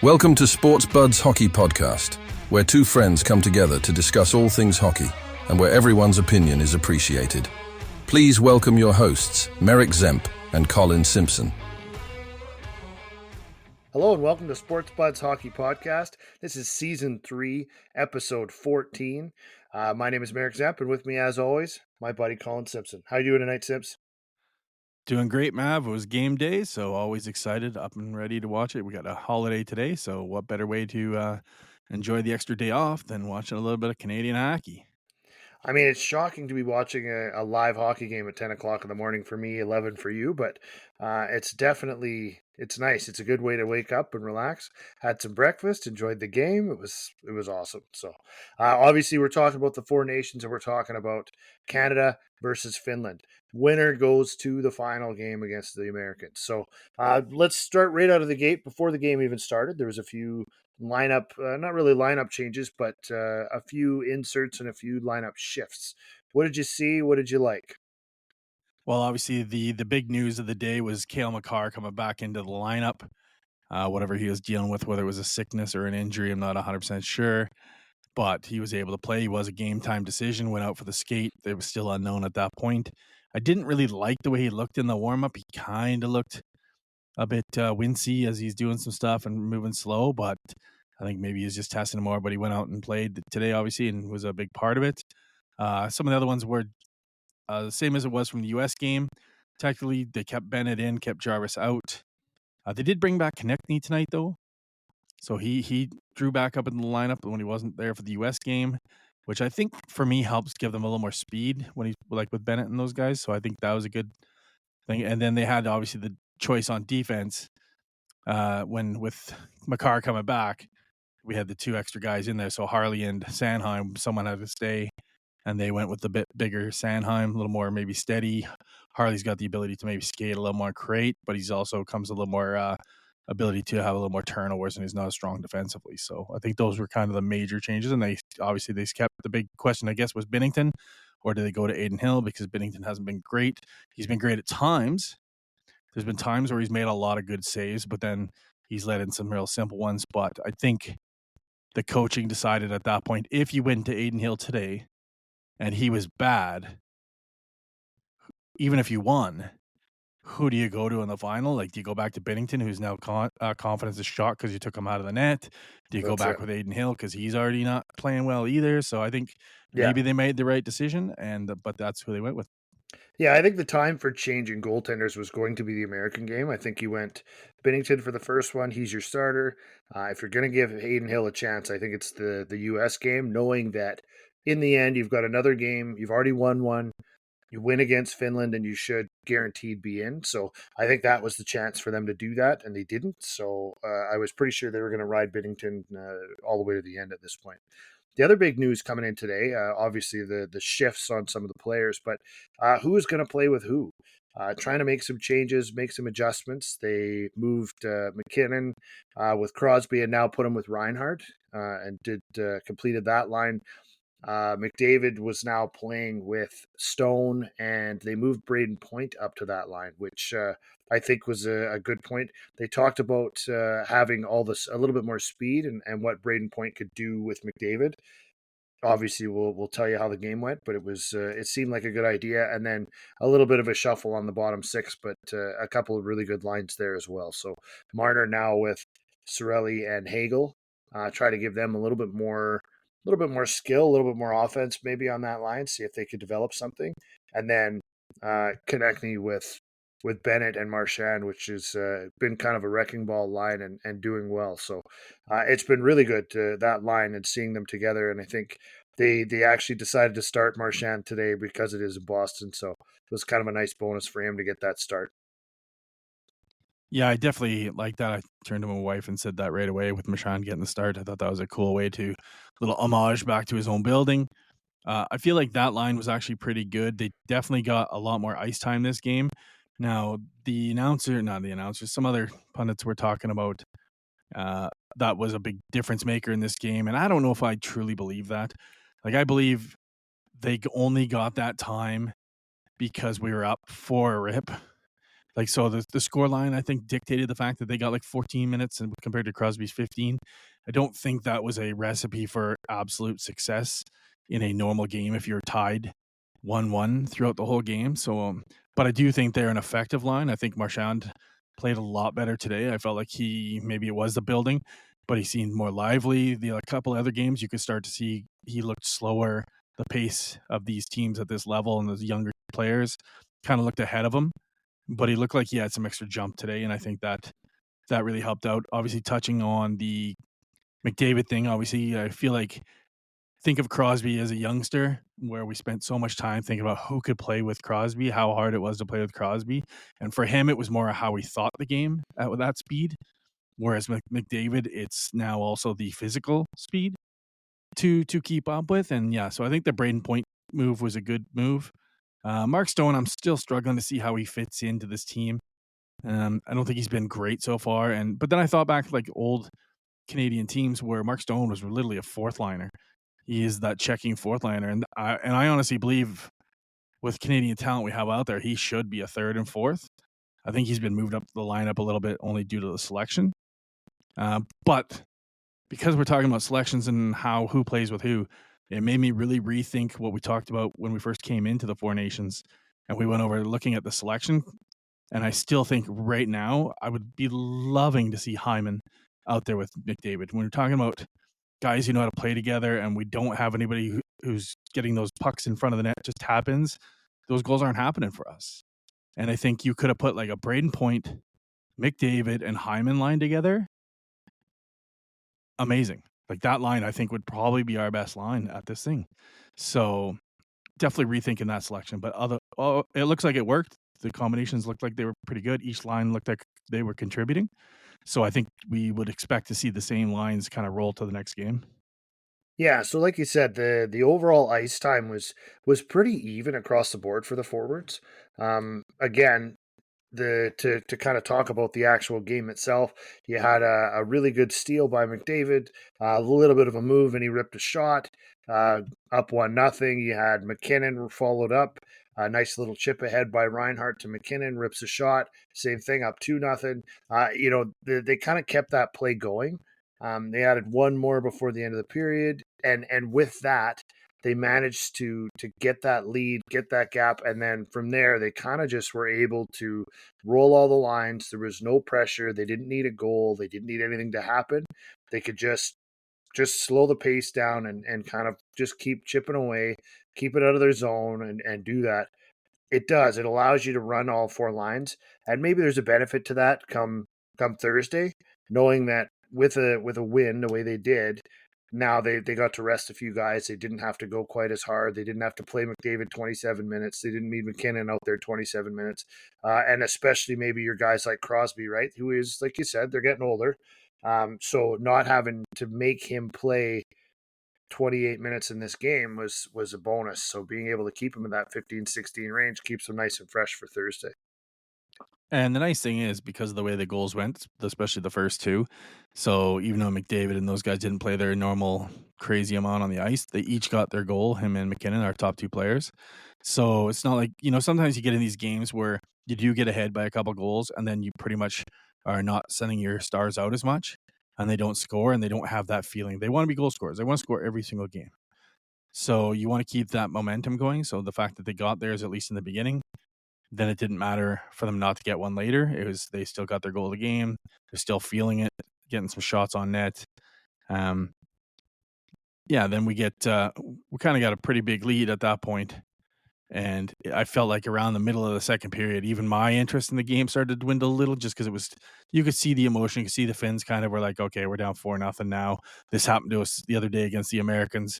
Welcome to Sports Buds Hockey Podcast, where two friends come together to discuss all things hockey and where everyone's opinion is appreciated. Please welcome your hosts, Merrick and Collin Simpson. Hello and welcome to Sports Buds Hockey Podcast. This is Season 3, Episode 14. My name is Merrick and with me, as always, my buddy Collin Simpson. How you doing tonight, Simps? Doing great, Mav. It was game day, so always excited, up and ready to watch it. We got a holiday today, so what better way to enjoy the extra day off than watching a little bit of Canadian hockey? I mean, it's shocking to be watching a live hockey game at 10 o'clock in the morning for me, 11 for you, but it's nice. It's a good way to wake up and relax. Had some breakfast, enjoyed the game. It was awesome. So obviously we're talking about the four nations and we're talking about Canada versus Finland. Winner goes to the final game against the Americans. So let's start right out of the gate. Before the game even started, there was a few not really lineup changes, but a few inserts and a few lineup shifts. What did you see? What did you like? Well, obviously the big news of the day was Makar coming back into the lineup. Whatever he was dealing with, whether it was a sickness or an injury, I'm not 100% sure. But he was able to play. He was a game time decision, went out for the skate. It was still unknown at that point. I didn't really like the way he looked in the warm-up. He kind of looked a bit wincy as he's doing some stuff and moving slow, but I think maybe he's just testing him more. But he went out and played today, obviously, and was a big part of it. Some of the other ones were the same as it was from the U.S. game. Technically, they kept Bennett in, kept Jarvis out. They did bring back Konechny tonight, though. So he drew back up in the lineup when he wasn't there for the U.S. game, which I think for me helps give them a little more speed when he's like with Bennett and those guys. So I think that was a good thing. And then they had obviously the choice on defense when with Makar coming back, we had the two extra guys in there. So Harley and Sanheim, someone had to stay, and they went with the bit bigger Sanheim, a little more maybe steady. Harley's got the ability to maybe skate a little more crate, but he's also comes a little more ability to have a little more turnovers, and he's not as strong defensively. So I think those were kind of the major changes, and they kept the big question, I guess, was Binnington, or do they go to Adin Hill, because Binnington hasn't been great. He's been great at times. There's been times where he's made a lot of good saves, but then he's let in some real simple ones. But I think the coaching decided at that point, if you went to Adin Hill today and he was bad, even if you won, who do you go to in the final? Like, do you go back to Binnington, who's now confidence is shot because you took him out of the net? Do you go back with Adin Hill because he's already not playing well either? So I think maybe they made the right decision, but that's who they went with. Yeah, I think the time for changing goaltenders was going to be the American game. I think you went Binnington for the first one. He's your starter. If you're going to give Adin Hill a chance, I think it's the U.S. game, knowing that in the end you've got another game. You've already won one. You win against Finland, and you should guaranteed be in. So I think that was the chance for them to do that, and they didn't. So I was pretty sure they were going to ride Binnington all the way to the end at this point. The other big news coming in today, obviously the shifts on some of the players, but who is going to play with who? Trying to make some changes, make some adjustments. They moved McKinnon with Crosby and now put him with Reinhardt and completed that line. McDavid was now playing with Stone, and they moved Braden Point up to that line, which I think was a good point. They talked about having a little bit more speed and what Braden Point could do with McDavid. Obviously, we'll tell you how the game went, but it seemed like a good idea. And then a little bit of a shuffle on the bottom six, but a couple of really good lines there as well. So Marner now with Cirelli and Hagel, try to give them a little bit more skill, a little bit more offense maybe on that line, see if they could develop something. And then Konechny with Bennett and Marchand, which has been kind of a wrecking ball line and doing well. So it's been really good, that line, and seeing them together. And I think they actually decided to start Marchand today because it is in Boston. So it was kind of a nice bonus for him to get that start. Yeah, I definitely like that. I turned to my wife and said that right away with Marchand getting the start. I thought that was a cool way to little homage back to his own building. I feel like that line was actually pretty good. They definitely got a lot more ice time this game. Now, some other pundits were talking about that was a big difference maker in this game. And I don't know if I truly believe that. Like, I believe they only got that time because we were up for a rip. Like, so the score line, I think, dictated the fact that they got like 14 minutes and compared to Crosby's 15. I don't think that was a recipe for absolute success in a normal game if you're tied 1-1 throughout the whole game. So, but I do think they're an effective line. I think Marchand played a lot better today. I felt like maybe it was the building, but he seemed more lively. A couple other games, you could start to see he looked slower. The pace of these teams at this level and the younger players kind of looked ahead of him, but he looked like he had some extra jump today, and I think that really helped out. Obviously, touching on the McDavid thing, obviously, I feel like think of Crosby as a youngster, where we spent so much time thinking about who could play with Crosby, how hard it was to play with Crosby, and for him, it was more how he thought the game at that speed. Whereas McDavid, it's now also the physical speed to keep up with, and yeah, so I think the Braden Point move was a good move. Mark Stone, I'm still struggling to see how he fits into this team. I don't think he's been great so far, but then I thought back to like old Canadian teams where Mark Stone was literally a fourth liner. He is that checking fourth liner, and I honestly believe with Canadian talent we have out there, he should be a third and fourth. I think he's been moved up the lineup a little bit only due to the selection. But because we're talking about selections and who plays with who, it made me really rethink what we talked about when we first came into the Four Nations, and we went over looking at the selection. And I still think right now I would be loving to see Hyman out there with McDavid. When we're talking about guys who know how to play together, and we don't have anybody who's getting those pucks in front of the net just happens, those goals aren't happening for us. And I think you could have put like a Braden Point, McDavid, and Hyman line together. Amazing. Like that line, I think, would probably be our best line at this thing. So definitely rethinking that selection. But it looks like it worked. The combinations looked like they were pretty good. Each line looked like they were contributing. So I think we would expect to see the same lines kind of roll to the next game. Yeah, so like you said, the overall ice time was pretty even across the board for the forwards. Again, to kind of talk about the actual game itself, you had a really good steal by McDavid, a little bit of a move, and he ripped a shot. Up 1-0. You had McKinnon followed up. A nice little chip ahead by Reinhart to McKinnon, rips a shot. Same thing, up 2-0. They kind of kept that play going. They added one more before the end of the period, and with that, they managed to get that lead, get that gap, and then from there, they kind of just were able to roll all the lines. There was no pressure. They didn't need a goal. They didn't need anything to happen. They could just slow the pace down and kind of just keep chipping away, keep it out of their zone, and do that. It does. It allows you to run all four lines, and maybe there's a benefit to that come Thursday, knowing that with a win the way they did, now they got to rest a few guys. They didn't have to go quite as hard. They didn't have to play McDavid 27 minutes. They didn't need McKinnon out there 27 minutes. And especially maybe your guys like Crosby, right? Who is, like you said, they're getting older. So not having to make him play 28 minutes in this game was a bonus. So being able to keep him in that 15-16 range keeps him nice and fresh for Thursday. And the nice thing is, because of the way the goals went, especially the first two, so even though McDavid and those guys didn't play their normal crazy amount on the ice, they each got their goal, him and McKinnon, our top two players. So it's not like, sometimes you get in these games where you do get ahead by a couple goals, and then you pretty much are not sending your stars out as much, and they don't score, and they don't have that feeling. They want to be goal scorers. They want to score every single game. So you want to keep that momentum going. So the fact that they got theirs, at least in the beginning, then it didn't matter for them not to get one later. They still got their goal of the game. They're still feeling it, getting some shots on net. Then we kind of got a pretty big lead at that point. And I felt like around the middle of the second period, even my interest in the game started to dwindle a little, just because you could see the emotion, you could see the Finns kind of were like, okay, we're down 4-0 now. This happened to us the other day against the Americans.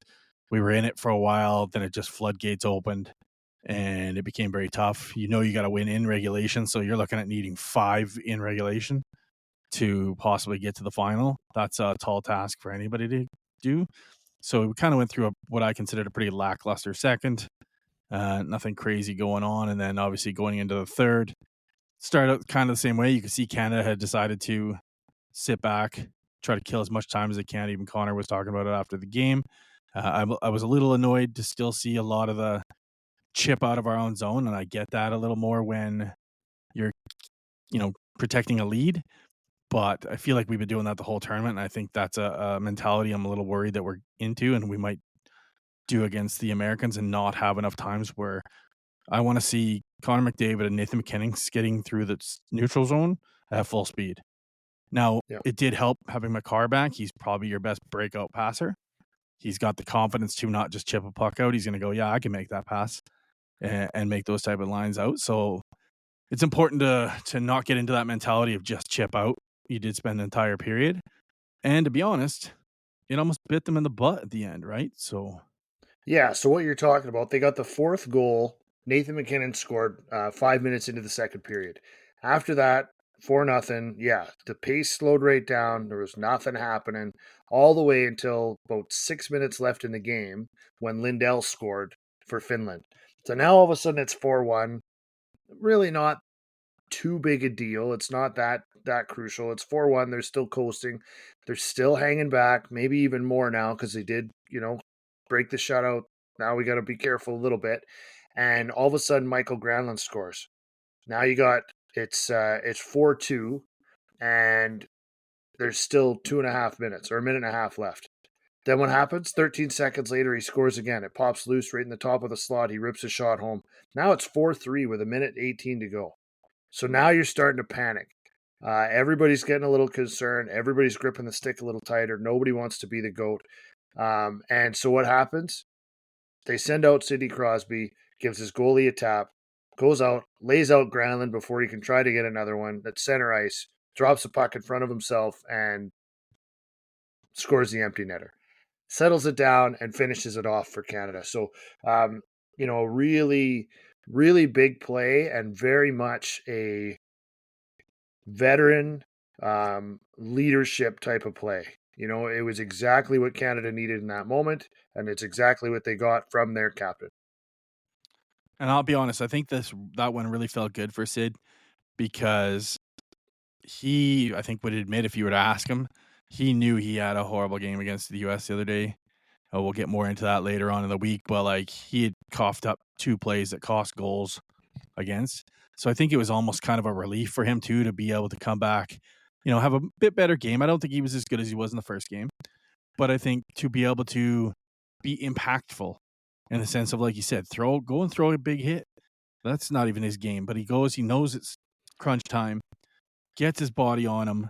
We were in it for a while, then it just floodgates opened. And it became very tough. You got to win in regulation, so you're looking at needing 5 in regulation to possibly get to the final. That's a tall task for anybody to do. So we kind of went through what I considered a pretty lackluster second. Nothing crazy going on. And then obviously going into the third, started out kind of the same way. You could see Canada had decided to sit back, try to kill as much time as they can. Even Connor was talking about it after the game. I was a little annoyed to still see a lot of the chip out of our own zone, and I get that a little more when you're protecting a lead. But I feel like we've been doing that the whole tournament, and I think that's a mentality I'm a little worried that we're into, and we might do against the Americans and not have enough times where I want to see Connor McDavid and Nathan McKinnon skidding through the neutral zone at full speed. Now, Yeah. it did help having Makar back. He's probably your best breakout passer. He's got the confidence to not just chip a puck out. He's going to go, yeah, I can make that pass and make those type of lines out. So it's important to not get into that mentality of just chip out. You did spend an entire period. And to be honest, it almost bit them in the butt at the end, right? So Yeah, so what you're talking about, they got the fourth goal. Nathan McKinnon scored 5 minutes into the second period. After that, 4-0. Yeah, the pace slowed right down. There was nothing happening all the way until about 6 minutes left in the game when Lindell scored for Finland. So now all of a sudden it's 4-1. Really not too big a deal. It's not that crucial. It's 4-1. They're still coasting. They're still hanging back, maybe even more now because they did, break the shutout. Now we got to be careful a little bit. And all of a sudden, Michael Granlund scores. Now you got it's 4-2, and there's still 2.5 minutes or a minute and a half left. Then what happens? 13 seconds later, he scores again. It pops loose right in the top of the slot. He rips a shot home. Now it's 4-3 with a minute 18 to go. So now you're starting to panic. Everybody's getting a little concerned. Everybody's gripping the stick a little tighter. Nobody wants to be the GOAT. And so what happens? They send out Sidney Crosby, gives his goalie a tap, goes out, lays out Granlund before he can try to get another one at center ice, drops the puck in front of himself, and scores the empty netter. Settles it down and finishes it off for Canada. So, really, really big play and very much a veteran leadership type of play. It was exactly what Canada needed in that moment, and it's exactly what they got from their captain. And I'll be honest, I think that one really felt good for Sid because he, I think, would admit if you were to ask him, he knew he had a horrible game against the U.S. the other day. We'll get more into that later on in the week, but he had coughed up 2 plays that cost goals against. So I think it was almost kind of a relief for him too to be able to come back, have a bit better game. I don't think he was as good as he was in the first game, but I think to be able to be impactful in the sense of, like you said, go and throw a big hit. That's not even his game, but he knows it's crunch time, gets his body on him,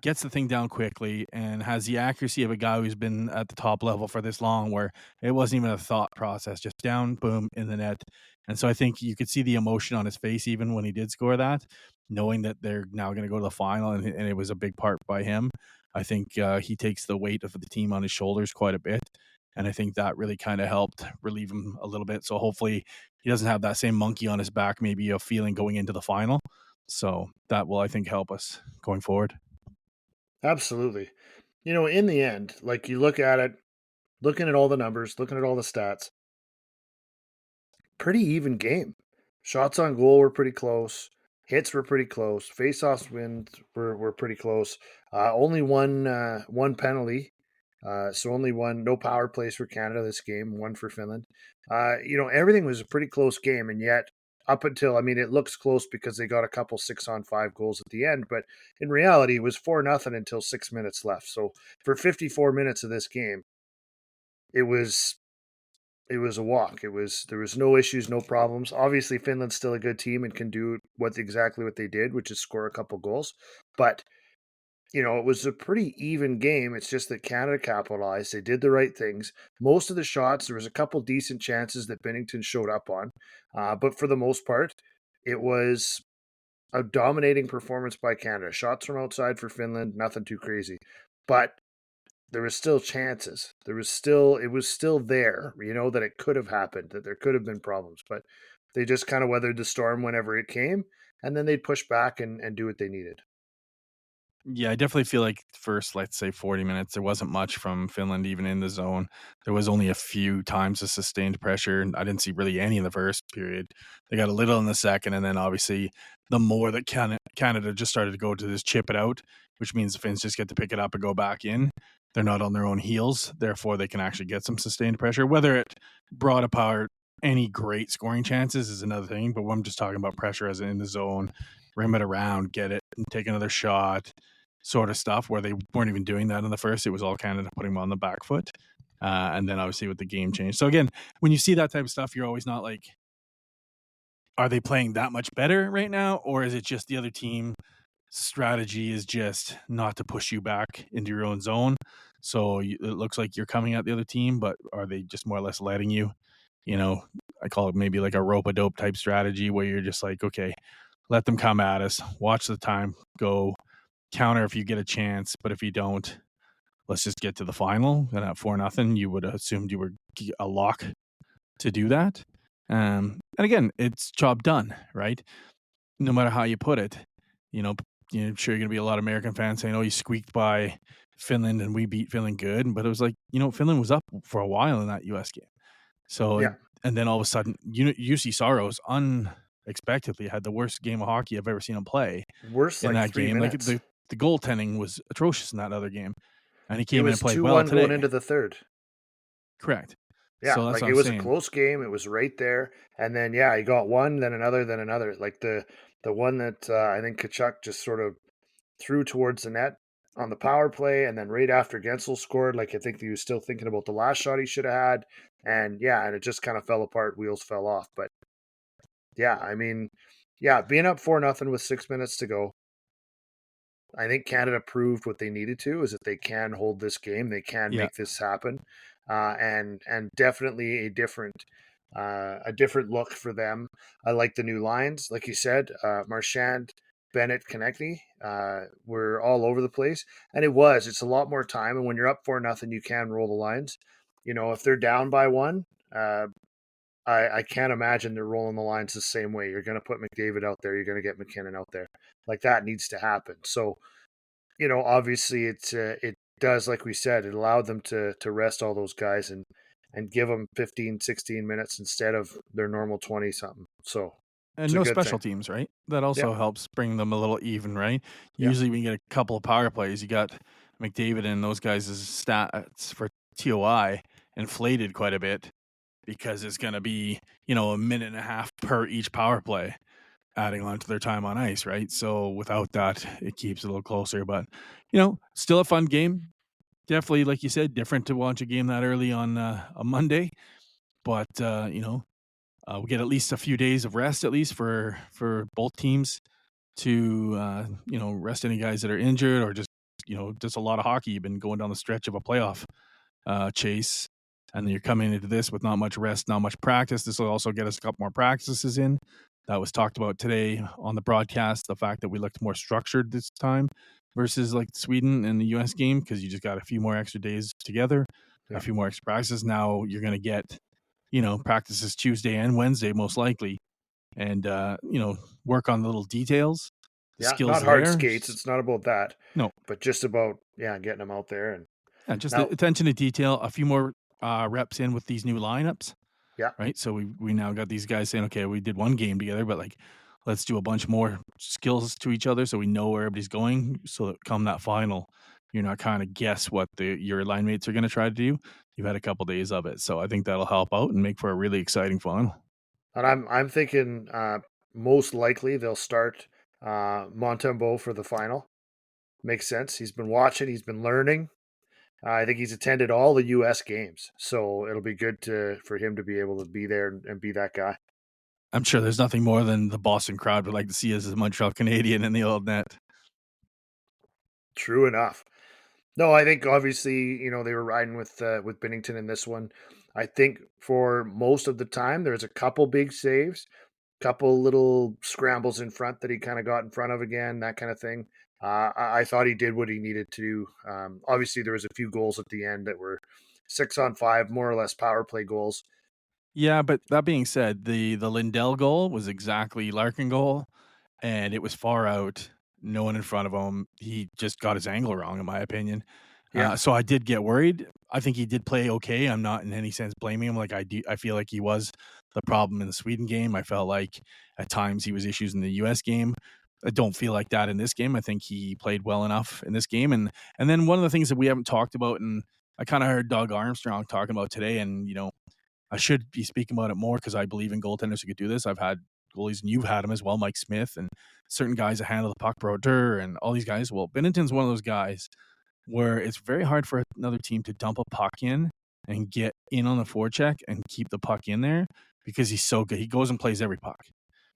gets the thing down quickly, and has the accuracy of a guy who's been at the top level for this long where it wasn't even a thought process, just down, boom, in the net. And so I think you could see the emotion on his face even when he did score that, knowing that they're now going to go to the final, and it was a big part by him. I think he takes the weight of the team on his shoulders quite a bit, and I think that really kind of helped relieve him a little bit. So hopefully he doesn't have that same monkey on his back, maybe a feeling going into the final. So that will, I think, help us going forward. Absolutely. In the end, you look at it, looking at all the numbers, looking at all the stats, pretty even game. Shots on goal were pretty close. Hits were pretty close. Face-offs wins were pretty close. Only one penalty. So only no power plays for Canada this game, 1 for Finland. Everything was a pretty close game, and yet up until, it looks close because they got a couple 6-on-5 goals at the end, but in reality, it was 4-0 until 6 minutes left. So for 54 minutes of this game, it was a walk. There was no issues, no problems. Obviously, Finland's still a good team and can do exactly what they did, which is score a couple goals. But it was a pretty even game. It's just that Canada capitalized. They did the right things. Most of the shots, there was a couple decent chances that Binnington showed up on. But for the most part, it was a dominating performance by Canada. Shots from outside for Finland, nothing too crazy. But there was still chances. It was still there, that it could have happened, that there could have been problems. But they just kind of weathered the storm whenever it came, and then they'd push back and do what they needed. Yeah, I definitely feel like first, let's say 40 minutes, there wasn't much from Finland even in the zone. There was only a few times of sustained pressure. I didn't see really any in the first period. They got a little in the second, and then obviously the more that Canada just started to go to this chip it out, which means the Finns just get to pick it up and go back in. They're not on their own heels, therefore they can actually get some sustained pressure. Whether it brought apart any great scoring chances is another thing, but I'm just talking about pressure as in the zone rim it around, get it, and take another shot, sort of stuff, where they weren't even doing that in the first. It was all Canada putting them on the back foot. And then obviously with the game change. So again, when you see that type of stuff, you're always not like, are they playing that much better right now? Or is it just the other team strategy is just not to push you back into your own zone? So it looks like you're coming at the other team, but are they just more or less letting you? I call it maybe like a rope-a-dope type strategy where you're just like, okay, let them come at us, watch the time go, counter if you get a chance, but if you don't, let's just get to the final. And at 4-0, you would have assumed you were a lock to do that. And again, it's job done, right? No matter how you put it, I'm sure you're going to be a lot of American fans saying, oh, you squeaked by Finland and we beat Finland good. But it was like, Finland was up for a while in that U.S. game. So, Yeah. And then all of a sudden, UC Soros unexpectedly had the worst game of hockey I've ever seen him play. Worse, in like that 3 game. minutes. Like the goaltending was atrocious in that other game. And he It came in was and played 2-1 well today. going into the third. Correct. Yeah, So that's like what it I'm was saying. a close game. It was right there, and then he got one, then another, then another. Like the one that I think Kachuk just sort of threw towards the net on the power play, and then right after Gensel scored, like I think he was still thinking about the last shot he should have had, and it just kind of fell apart. Wheels fell off, but being up 4-0 with 6 minutes to go. I think Canada proved what they needed to, is that they can hold this game. They can make this happen. And definitely a different look for them. I like the new lines. Like you said, Marchand, Bennett, Konechny were all over the place. And it's a lot more time. And when you're up 4-0, you can roll the lines. If they're down by one, I can't imagine they're rolling the lines the same way. You're going to put McDavid out there. You're going to get McKinnon out there. Like that needs to happen. So, obviously it does, like we said, it allowed them to rest all those guys and give them 15, 16 minutes instead of their normal 20 something. So, and no special teams, right? That also helps bring them a little even, right? Usually when you get a couple of power plays, you got McDavid and those guys' stats for TOI inflated quite a bit because it's going to be, a minute and a half per each power play adding on to their time on ice, right? So without that, it keeps it a little closer. But, still a fun game. Definitely, like you said, different to watch a game that early on a Monday. But, we get at least a few days of rest, at least for both teams to, rest any guys that are injured or just a lot of hockey. You've been going down the stretch of a playoff chase. And then you're coming into this with not much rest, not much practice. This will also get us a couple more practices in. That was talked about today on the broadcast, the fact that we looked more structured this time versus like Sweden and the U.S. game, because you just got a few more extra days together, a few more extra practices. Now you're going to get, practices Tuesday and Wednesday most likely, and, work on the little details. The skills not hard there. skates. It's not about that. No. But just about, getting them out there. And just the attention to detail, a few more reps in with these new lineups. Yeah. Right. So we now got these guys saying, okay, we did one game together, but like, let's do a bunch more skills to each other so we know where everybody's going. So that come that final, you're not kind of guess what your line mates are going to try to do. You've had a couple days of it. So I think that'll help out and make for a really exciting final. And I'm thinking most likely they'll start Montembeault for the final. Makes sense. He's been watching. He's been learning. I think he's attended all the U.S. games, so it'll be good for him to be able to be there and be that guy. I'm sure there's nothing more than the Boston crowd would like to see as a Montreal Canadian in the old net. True enough. No, I think obviously, they were riding with Binnington in this one. I think for most of the time, there's a couple big saves, couple little scrambles in front that he kind of got in front of again, that kind of thing. I thought he did what he needed to. Obviously, there was a few goals at the end that were 6-on-5, more or less power play goals. Yeah, but that being said, the Lindell goal was exactly Larkin goal, and it was far out, no one in front of him. He just got his angle wrong, in my opinion. Yeah. So I did get worried. I think he did play okay. I'm not in any sense blaming him. Like I feel like he was the problem in the Sweden game. I felt like at times he was issues in the U.S. game. I don't feel like that in this game. I think he played well enough in this game. And then one of the things that we haven't talked about, and I kind of heard Doug Armstrong talking about today, and I should be speaking about it more because I believe in goaltenders who could do this. I've had goalies, and you've had them as well, Mike Smith, and certain guys that handle the puck, Brodeur, and all these guys. Well, Binnington's one of those guys where it's very hard for another team to dump a puck in and get in on the forecheck and keep the puck in there because he's so good. He goes and plays every puck.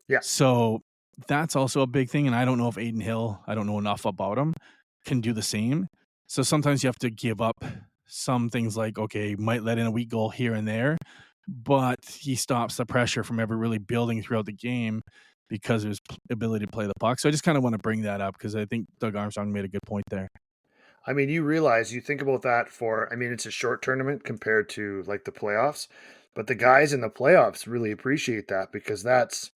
Yeah. So that's also a big thing, and I don't know if Aiden Hill, I don't know enough about him, can do the same. So sometimes you have to give up some things like, okay, might let in a weak goal here and there, but he stops the pressure from ever really building throughout the game because of his ability to play the puck. So I just kind of want to bring that up because I think Doug Armstrong made a good point there. I mean, you realize, you think about that it's a short tournament compared to like the playoffs, but the guys in the playoffs really appreciate that because that's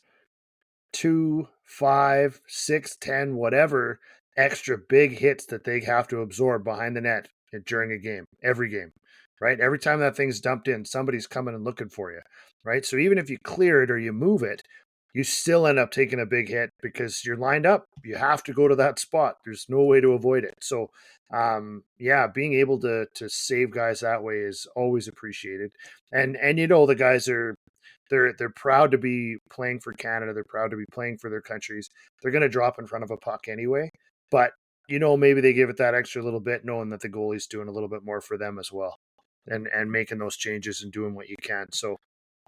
2, 5, 6, 10, whatever extra big hits that they have to absorb behind the net during a game, every game, right? Every time that thing's dumped in, somebody's coming and looking for you, right? So even if you clear it or you move it, you still end up taking a big hit because you're lined up. You have to go to that spot. There's no way to avoid it. So, being able to save guys that way is always appreciated. And the guys are they're proud to be playing for Canada. They're proud to be playing for their countries. They're going to drop in front of a puck anyway. But maybe they give it that extra little bit, knowing that the goalie's doing a little bit more for them as well, and making those changes and doing what you can. So.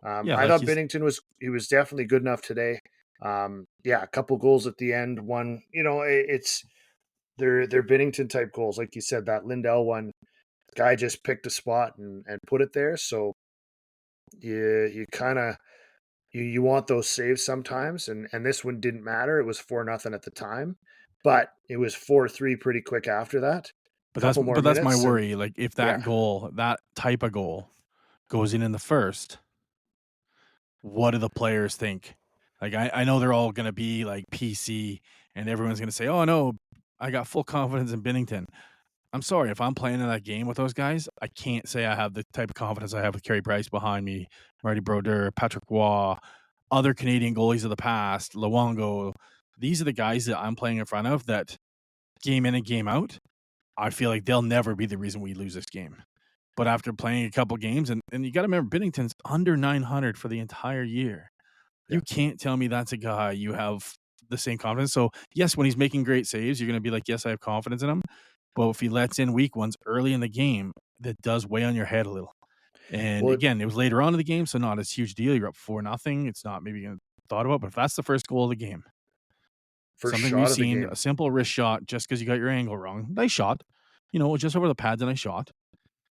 I thought Binnington was definitely good enough today. A couple goals at the end. One, they're Binnington type goals, like you said. That Lindell one, guy just picked a spot and put it there. So you kind of you want those saves sometimes, and this one didn't matter. It was 4-0 at the time, but it was 4-3 pretty quick after that. But that's my worry. Like if that goal, that type of goal, goes in the first. What do the players think? Like, I know they're all going to be like PC and everyone's going to say, oh, no, I got full confidence in Binnington. I'm sorry. If I'm playing in that game with those guys, I can't say I have the type of confidence I have with Carey Price behind me, Marty Brodeur, Patrick Waugh, other Canadian goalies of the past, Luongo. These are the guys that I'm playing in front of that game in and game out, I feel like they'll never be the reason we lose this game. But after playing a couple games, and you got to remember, Binnington's under 900 for the entire year. You can't tell me that's a guy you have the same confidence. So, yes, when he's making great saves, you're going to be like, yes, I have confidence in him. But if he lets in weak ones early in the game, that does weigh on your head a little. And again, it was later on in the game, so not as huge deal. You're up 4-0. It's not maybe you thought about, but if that's the first goal of the game, something we've seen, a simple wrist shot just because you got your angle wrong. Nice shot. Just over the pads, a nice shot.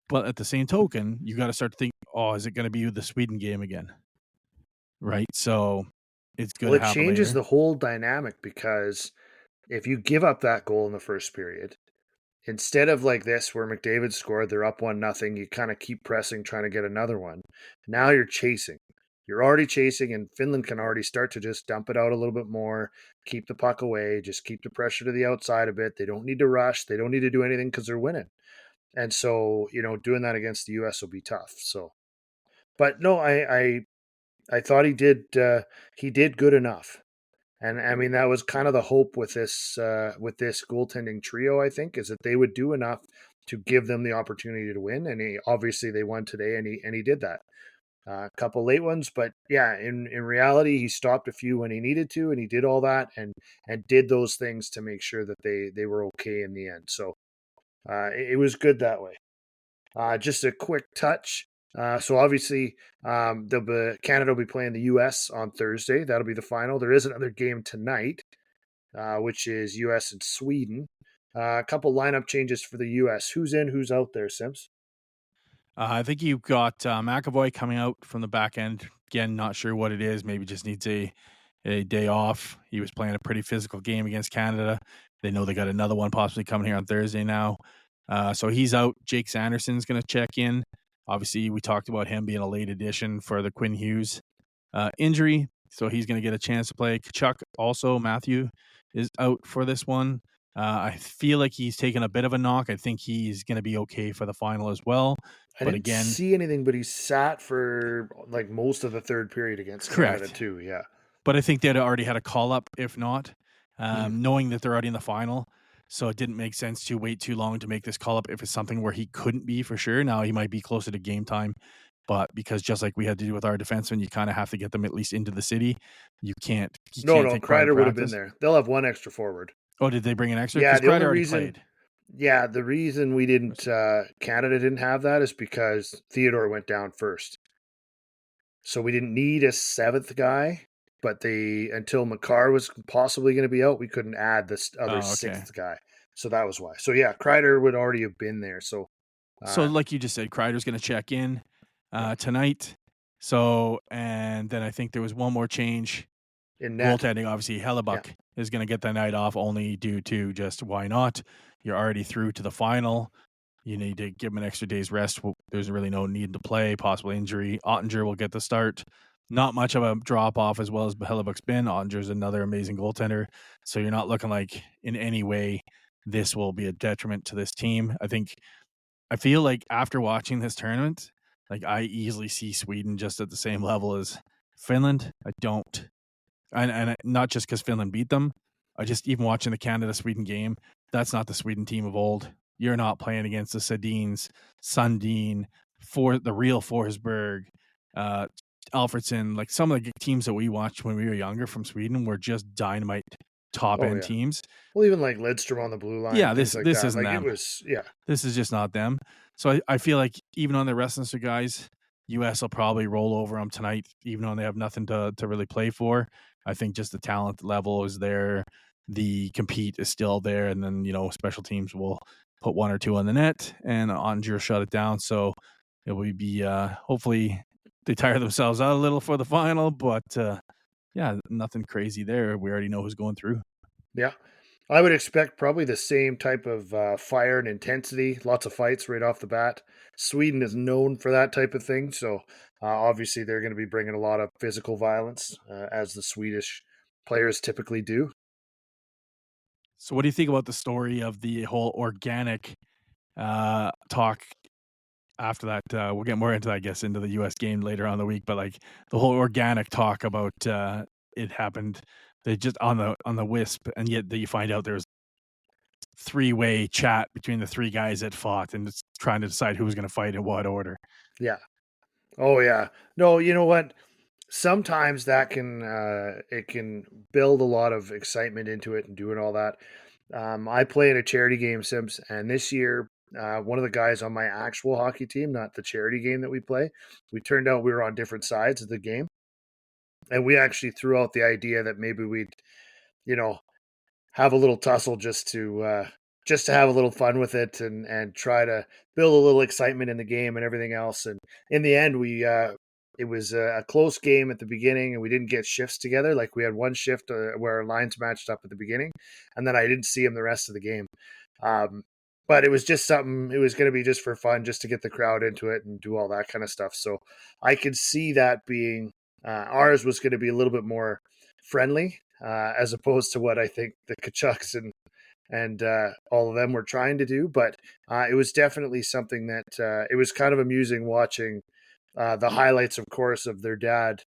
But at the same token, you got to start to think, oh, is it going to be the Sweden game again? Right? So it's good to happen. It changes later. the whole dynamic because if you give up that goal in the first period, instead of like this where McDavid scored, they're up 1-0, you kind of keep pressing, trying to get another one. Now you're chasing. You're already chasing, and Finland can already start to just dump it out a little bit more, keep the puck away, just keep the pressure to the outside a bit. They don't need to rush. They don't need to do anything because they're winning. And so, doing that against the U.S. will be tough. So, but no, I thought he did good enough. And I mean, that was kind of the hope with this goaltending trio, I think, is that they would do enough to give them the opportunity to win. And they won today, and he did that. A couple late ones, but yeah, in reality, he stopped a few when he needed to, and he did all that and did those things to make sure that they were okay in the end. So it was good that way. Just a quick touch. So obviously, Canada will be playing the U.S. on Thursday. That'll be the final. There is another game tonight, which is U.S. and Sweden. A couple lineup changes for the U.S. Who's in, who's out there, Sims? I think you've got McAvoy coming out from the back end. Again, not sure what it is. Maybe just needs a day off. He was playing a pretty physical game against Canada. They know they got another one possibly coming here on Thursday now. So he's out. Jake Sanderson's going to check in. Obviously, we talked about him being a late addition for the Quinn Hughes injury. So he's going to get a chance to play. Kachuk also, Matthew, is out for this one. I feel like he's taken a bit of a knock. I think he's going to be okay for the final as well. I didn't see anything, but he sat for like most of the third period against Canada too. Yeah. But I think they'd already had a call up, if not, knowing that they're already in the final. So it didn't make sense to wait too long to make this call up if it's something where he couldn't be for sure. Now he might be closer to game time. But because just like we had to do with our defensemen, you kind of have to get them at least into the city. You can't No, take private Kreider would have been practice. there. They'll have one extra forward. Oh, did they bring an extra? Yeah, Because the only Kreider already reason, played. yeah, the reason we didn't, Canada didn't have that is because Theodore went down first. So we didn't need a seventh guy, but until Makar was possibly going to be out, we couldn't add this other sixth guy. So that was why. So yeah, Kreider would already have been there. So, like you just said, Kreider's going to check in tonight. So, and then I think there was one more change in net. Goaltending, obviously, Hellebuck is going to get the night off only due to just why not? You're already through to the final. You need to give him an extra day's rest. There's really no need to play, possible injury. Ottinger will get the start. Not much of a drop off as well as Hellebuck's been. Ottinger's another amazing goaltender. So you're not looking like in any way this will be a detriment to this team. I feel like after watching this tournament, like I easily see Sweden just at the same level as Finland. I don't. And not just because Finland beat them. I just even watching the Canada-Sweden game, that's not the Sweden team of old. You're not playing against the Sedins, Sundin, for the real Forsberg, Alfredsson. Like some of the teams that we watched when we were younger from Sweden were just dynamite top end teams. Well, even like Lidstrom on the blue line. Yeah, this isn't like them. It was, yeah. This is just not them. So I feel like even on the Westminster guys, US will probably roll over them tonight, even though they have nothing to really play for. I think just the talent level is there. The compete is still there. And then, special teams will put one or two on the net and Ottinger shut it down. So it will be, hopefully they tire themselves out a little for the final, but nothing crazy there. We already know who's going through. Yeah. I would expect probably the same type of fire and intensity, lots of fights right off the bat. Sweden is known for that type of thing. So obviously they're going to be bringing a lot of physical violence, as the Swedish players typically do. So what do you think about the story of the whole organic talk after that? We'll get more into that, I guess, into the U.S. game later on in the week. But like the whole organic talk about it happened, they just on the Wisp, and yet you find out there's three-way chat between the three guys that fought, and it's trying to decide who was going to fight in what order. Yeah. Oh yeah. No, you know what? Sometimes that can it can build a lot of excitement into it and doing all that. I play in a charity game, Sims, and this year one of the guys on my actual hockey team, not the charity game that we play, we turned out we were on different sides of the game, and we actually threw out the idea that maybe we'd, have a little tussle just to have a little fun with it and try to build a little excitement in the game and everything else. And in the end, it was a close game at the beginning, and we didn't get shifts together. Like we had one shift where our lines matched up at the beginning, and then I didn't see him the rest of the game. But it was just something, it was going to be just for fun, just to get the crowd into it and do all that kind of stuff. So I could see that being, ours was going to be a little bit more friendly, as opposed to what I think the Kachucks and all of them were trying to do. But it was definitely something that it was kind of amusing watching the highlights, of course, of their dad,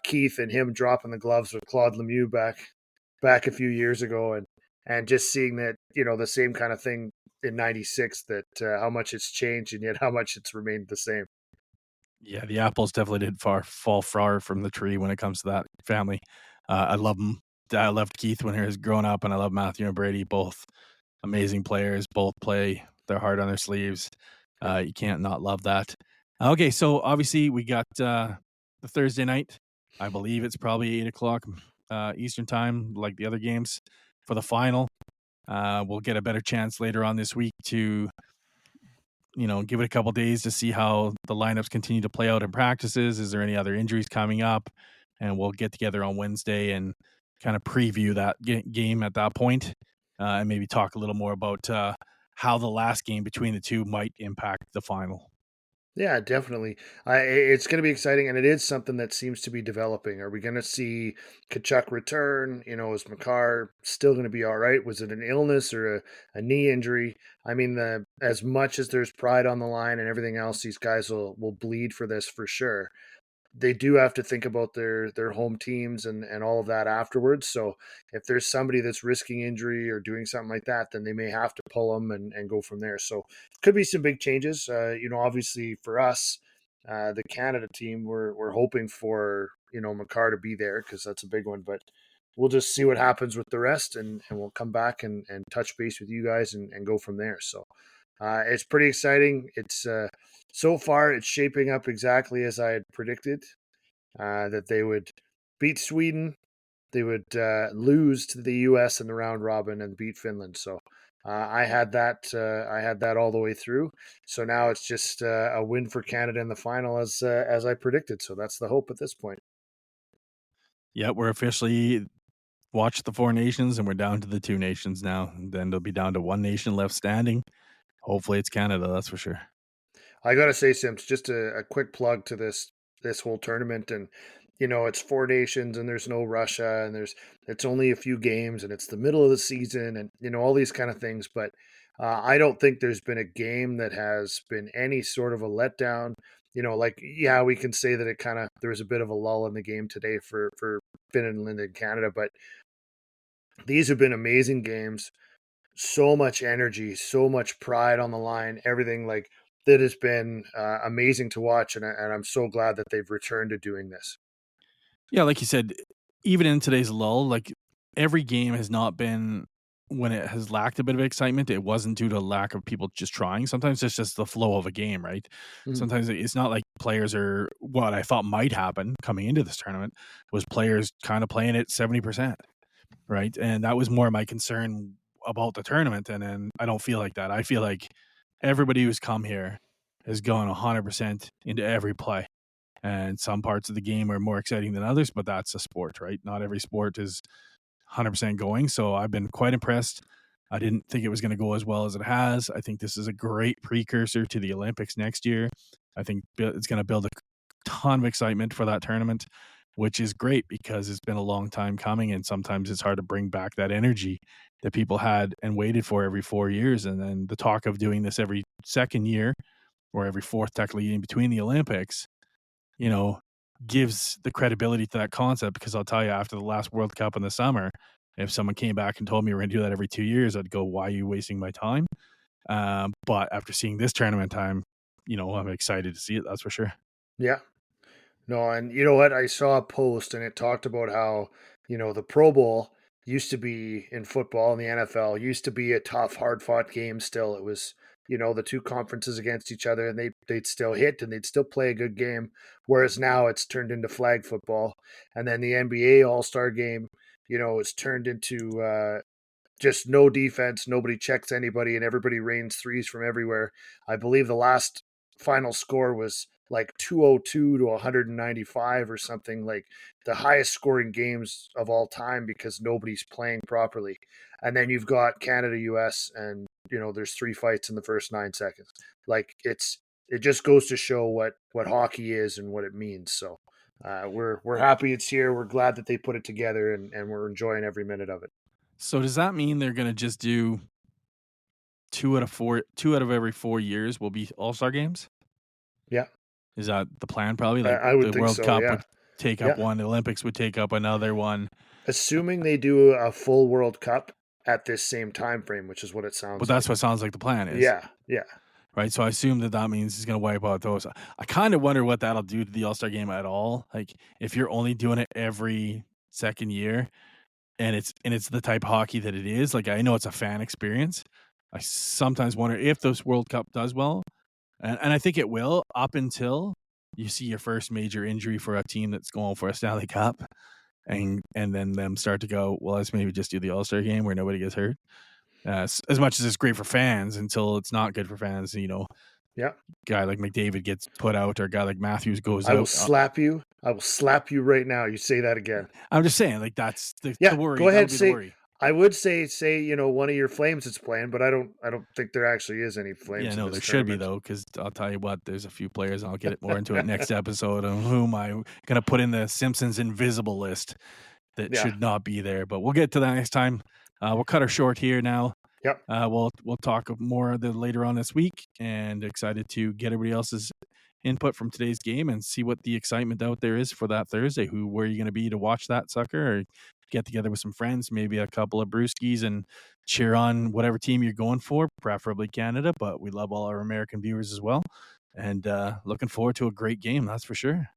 Keith, and him dropping the gloves with Claude Lemieux back a few years ago, and just seeing that, the same kind of thing in '96, that how much it's changed and yet how much it's remained the same. Yeah, the apples definitely did fall far from the tree when it comes to that family. I love them. I loved Keith when he was growing up, and I love Matthew and Brady, both amazing players, both play their heart on their sleeves. You can't not love that. Okay, so obviously we got the Thursday night. I believe it's probably 8:00 Eastern time, like the other games, for the final. We'll get a better chance later on this week to, give it a couple days to see how the lineups continue to play out in practices. Is there any other injuries coming up? And we'll get together on Wednesday and kind of preview that game at that point, and maybe talk a little more about how the last game between the two might impact the final. Yeah, definitely. It's going to be exciting, and it is something that seems to be developing. Are we going to see Kachuk return? Is Makar still going to be all right? Was it an illness or a knee injury? I mean, as much as there's pride on the line and everything else, these guys will bleed for this for sure. They do have to think about their home teams and all of that afterwards. So if there's somebody that's risking injury or doing something like that, then they may have to pull them and go from there. So could be some big changes. Obviously for us, The Canada team, we're hoping for Makar to be there because that's a big one. But we'll just see what happens with the rest, and we'll come back and touch base with you guys and go from there. So it's pretty exciting. It's so far it's shaping up exactly as I had predicted, that they would beat Sweden, they would lose to the U.S. in the round robin and beat Finland. So I had that. I had that all the way through. So now it's just a win for Canada in the final, as I predicted. So that's the hope at this point. Yeah, we're officially watched the 4 nations, and we're down to the 2 nations now. And then there'll be down to 1 nation left standing. Hopefully, it's Canada. That's for sure. I gotta say, Sims, just a quick plug to this whole tournament, and it's 4 nations, and there's no Russia, and it's only a few games, and it's the middle of the season, and all these kind of things. But I don't think there's been a game that has been any sort of a letdown. Like, yeah, we can say that there was a bit of a lull in the game today for Finland and Canada, but these have been amazing games. So much energy, so much pride on the line, everything like that has been amazing to watch, and I'm so glad that they've returned to doing this. Yeah, like you said, even in today's lull, like every game has not been when it has lacked a bit of excitement. It wasn't due to lack of people just trying. Sometimes it's just the flow of a game, right? Mhm. Sometimes it's not like players are what I thought might happen coming into this tournament was players kind of playing at 70%, right? And that was more my concern about the tournament. And then I don't feel like that. I feel like everybody who's come here has gone 100% into every play. And some parts of the game are more exciting than others, but that's a sport, right? Not every sport is 100% going. So I've been quite impressed. I didn't think it was going to go as well as it has. I think this is a great precursor to the Olympics next year. I think it's going to build a ton of excitement for that tournament, which is great because it's been a long time coming, and sometimes it's hard to bring back that energy that people had and waited for every 4 years. And then the talk of doing this every second year or every fourth, technically in between the Olympics, gives the credibility to that concept, because I'll tell you, after the last World Cup in the summer, if someone came back and told me we're going to do that every 2 years, I'd go, why are you wasting my time? But after seeing this tournament time, I'm excited to see it. That's for sure. Yeah. No, and you know what? I saw a post and it talked about how, the Pro Bowl used to be in football and the NFL used to be a tough, hard fought game still. It was, the two conferences against each other, and they'd still hit and they'd still play a good game. Whereas now it's turned into flag football. And then the NBA All-Star game, it's turned into just no defense, nobody checks anybody, and everybody rains threes from everywhere. I believe the last final score was like 202 to 195 or something, like the highest scoring games of all time because nobody's playing properly. And then you've got Canada US, and there's 3 fights in the first 9 seconds. Like it just goes to show what hockey is and what it means. So we're happy it's here. We're glad that they put it together, and we're enjoying every minute of it. So does that mean they're going to just do 2 out of every 4 years will be All-Star games? Yeah. Is that the plan? Probably, like I would the think World so. Cup Yeah. would take up Yeah. one, the Olympics would take up another one. Assuming they do a full World Cup at this same time frame, which is what it sounds But like. that's what sounds like the plan is. Yeah. Yeah. Right. So I assume that means he's going to wipe out those. I kind of wonder what that'll do to the All-Star game at all. Like if you're only doing it every second year, and it's the type of hockey that it is. Like I know it's a fan experience. I sometimes wonder if this World Cup does well, and I think it will, up until you see your first major injury for a team that's going for a Stanley Cup, and then them start to go, well, let's maybe just do the All-Star game where nobody gets hurt. As much as it's great for fans, until it's not good for fans, Yeah. guy like McDavid gets put out, or a guy like Matthews goes I will out. slap you. I will slap you right now. You say that again. I'm just saying, like that's the Yeah. worry. Go ahead. That'll be the Say. worry. I would say one of your Flames is playing, but I don't think there actually is any Flames. Yeah, in no, this there should be tournament. though, because I'll tell you what, there's a few players, and I'll get more into it next episode, of whom I'm gonna put in the Simpsons invisible list that Yeah. should not be there. But we'll get to that next time. We'll cut her short here now. Yep. We'll talk more of the later on this week, and excited to get everybody else's input from today's game and see what the excitement out there is for that Thursday. Where are you going to be to watch that sucker, or get together with some friends, maybe a couple of brewskis, and cheer on whatever team you're going for, preferably Canada, but we love all our American viewers as well. and looking forward to a great game. That's for sure.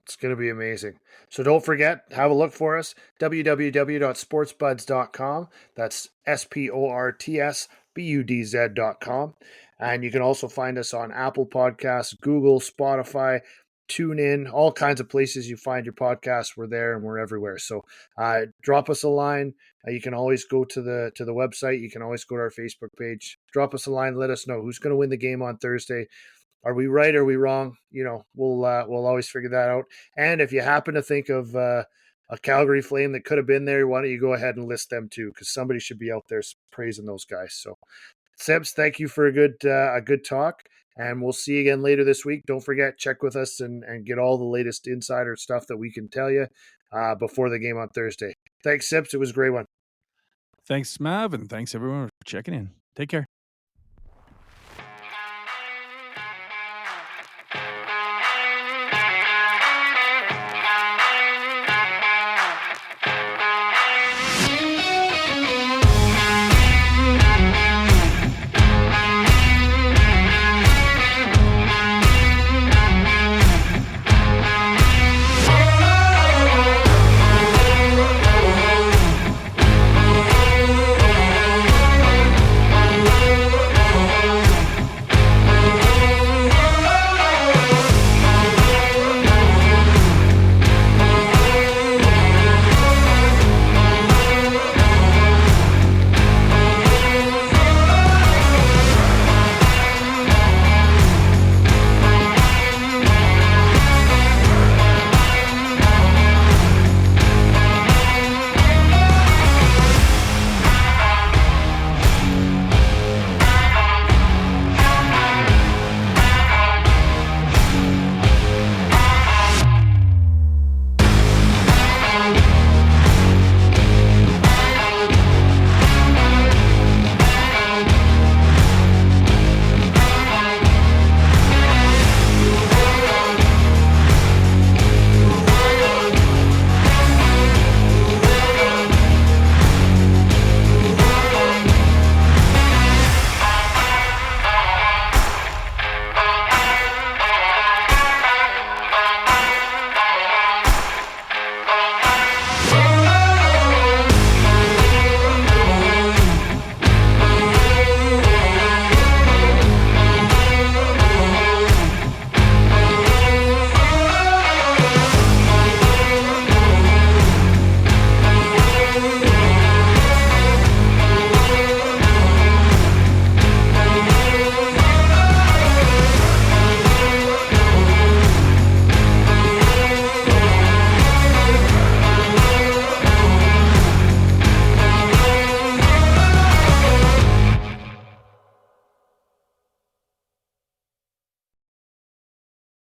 It's going to be amazing. So don't forget, have a look for us, www.sportsbuds.com. That's sportsbudz.com. And you can also find us on Apple Podcasts, Google, Spotify, TuneIn, all kinds of places you find your podcasts. We're there and we're everywhere. So drop us a line. You can always go to the website. You can always go to our Facebook page. Drop us a line. Let us know who's going to win the game on Thursday. Are we right? Are we wrong? We'll always figure that out. And if you happen to think of a Calgary Flame that could have been there, why don't you go ahead and list them too? Because somebody should be out there praising those guys. So, Sebs, thank you for a good talk, and we'll see you again later this week. Don't forget, check with us and get all the latest insider stuff that we can tell you before the game on Thursday. Thanks, Sebs. It was a great one. Thanks, Mav, and thanks everyone for checking in. Take care.